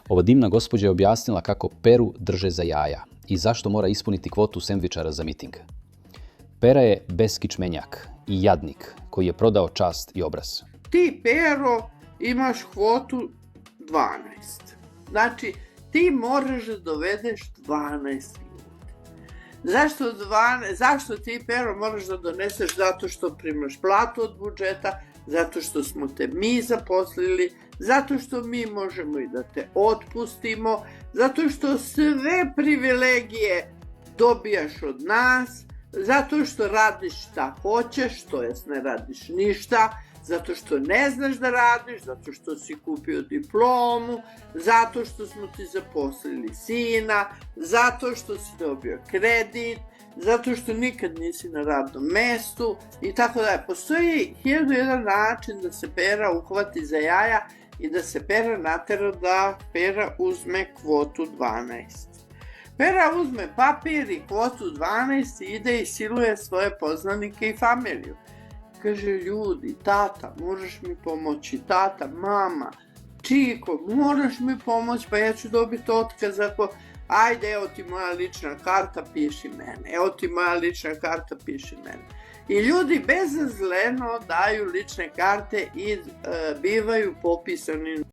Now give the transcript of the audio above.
Ova divna gospođa je objasnila kako Peru drže za jaja i zašto mora ispuniti kvotu sendvičara za miting. Pera je beskičmenjak i jadnik koji je prodao čast i obraz. Ti, Pero, imaš kvotu 12. Znači, ti moraš da dovedeš 12 ljudi. Zašto ti, Pero, moraš da doneseš? Zato što primaš platu od budžeta, zato što smo te mi zaposlili, zato što mi možemo i da te otpustimo, zato što sve privilegije dobijaš od nas, zato što radiš šta hoćeš, to jest ne radiš ništa, zato što ne znaš da radiš, zato što si kupio diplomu, zato što smo ti zaposlili sina, zato što si dobio kredit, zato što nikad nisi na radnom mestu i tako dalje. Postoji 1001 način da se Pera uhvati za jaja i da se Pera natera da Pera uzme kvotu 12. Pera uzme papir i kvotu 12 i ide i siluje svoje poznanike i familiju. Kaže, ljudi, tata, moraš mi pomoći, tata, mama, Čiko, moraš mi pomoći, pa ja ću dobiti otkaz ako... Ajde, evo ti moja lična karta, piši mene. Evo ti moja lična karta, piši mene. I ljudi bezazleno daju lične karte i bivaju popisani